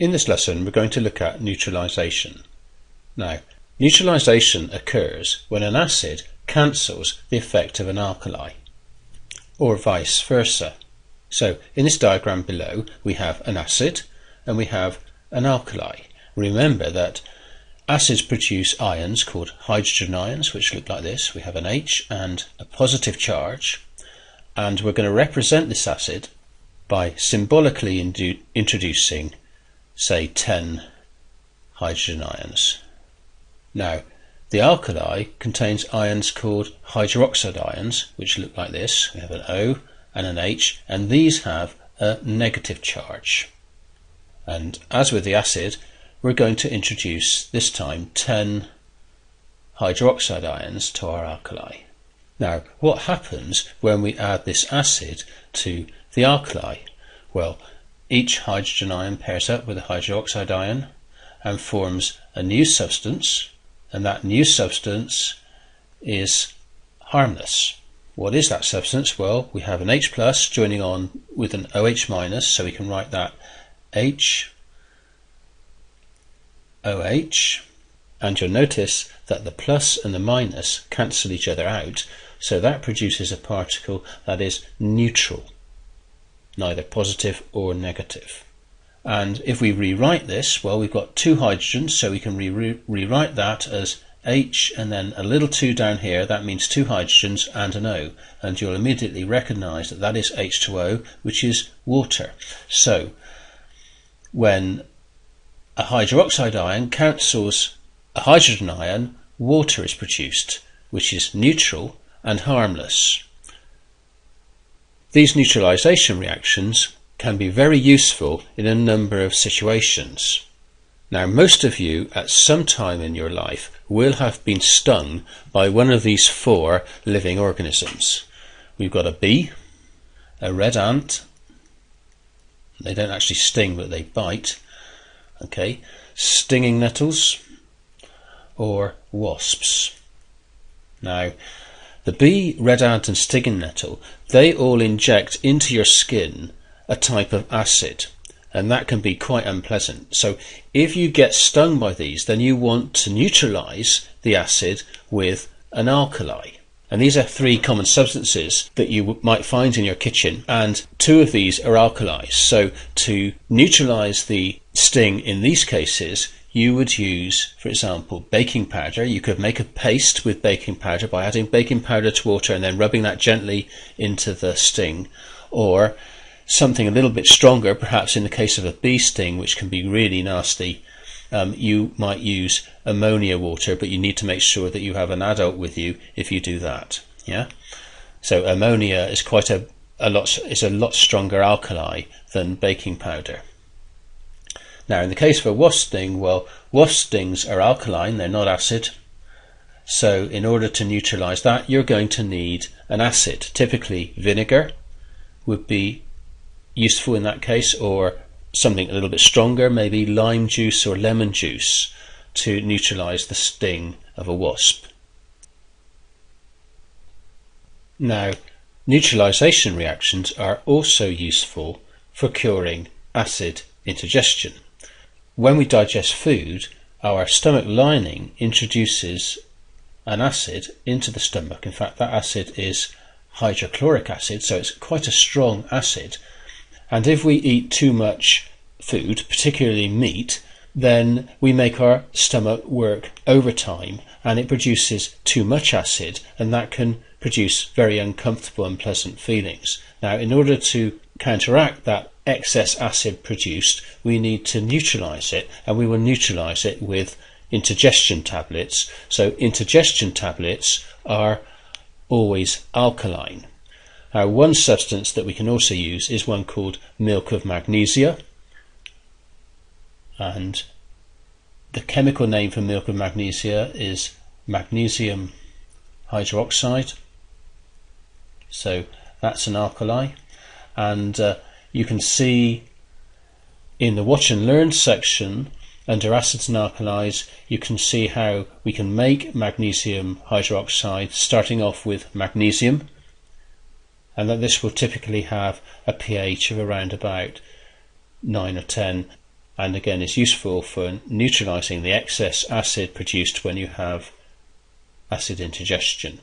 In this lesson we're going to look at neutralization. Now, neutralization occurs when an acid cancels the effect of an alkali, or vice versa. So in this diagram below we have an acid and we have an alkali. Remember that acids produce ions called hydrogen ions, which look like this. We have an H and a positive charge, and we're going to represent this acid by symbolically introducing, say, 10 hydrogen ions. Now, the alkali contains ions called hydroxide ions, which look like this. We have an O and an H, and these have a negative charge. And as with the acid, we're going to introduce this time 10 hydroxide ions to our alkali. Now, what happens when we add this acid to the alkali? Well, each hydrogen ion pairs up with a hydroxide ion and forms a new substance, and that new substance is harmless. What is that substance? Well, we have an H plus joining on with an OH minus, so we can write that H OH, and you'll notice that the plus and the minus cancel each other out, so that produces a particle that is neutral, neither positive or negative. And if we rewrite this, well, we've got two hydrogens, so we can rewrite that as H and then a little 2 down here. That means two hydrogens and an O, and you'll immediately recognize that that is H2O, which is water. So when a hydroxide ion cancels a hydrogen ion, water is produced, which is neutral and harmless. These neutralization reactions can be very useful in a number of situations. Now, most of you at some time in your life will have been stung by one of these 4 living organisms. We've got a bee, a red ant. They don't actually sting, but they bite. Okay, stinging nettles, or wasps. Now, the bee, red ant and stinging nettle, they all inject into your skin a type of acid, and that can be quite unpleasant. So if you get stung by these, then you want to neutralize the acid with an alkali. And these are 3 common substances that you might find in your kitchen, and 2 of these are alkalis. So to neutralize the sting in these cases, you would use, for example, baking powder. You could make a paste with baking powder by adding baking powder to water and then rubbing that gently into the sting, or something a little bit stronger, perhaps in the case of a bee sting, which can be really nasty. You might use ammonia water, but you need to make sure that you have an adult with you if you do that. Yeah. So ammonia is a lot stronger alkali than baking powder. Now, in the case of a wasp sting, well, wasp stings are alkaline; they're not acid. So in order to neutralize that, you're going to need an acid. Typically, vinegar would be useful in that case, or something a little bit stronger, maybe lime juice or lemon juice, to neutralize the sting of a wasp. Now, neutralization reactions are also useful for curing acid indigestion. When we digest food, our stomach lining introduces an acid into the stomach. In fact, that acid is hydrochloric acid, so it's quite a strong acid. And if we eat too much food, particularly meat, then we make our stomach work overtime, and it produces too much acid, and that can produce very uncomfortable, unpleasant feelings. Now, in order to counteract that excess acid produced, we need to neutralize it, and we will neutralize it with indigestion tablets. So indigestion tablets are always alkaline. Now, one substance that we can also use is one called milk of magnesia, and the chemical name for milk of magnesia is magnesium hydroxide. So that's an alkali, and you can see in the watch and learn section under acids and alkalis, you can see how we can make magnesium hydroxide starting off with magnesium, and that this will typically have a pH of around about 9 or 10. and again is useful for neutralizing the excess acid produced when you have acid indigestion.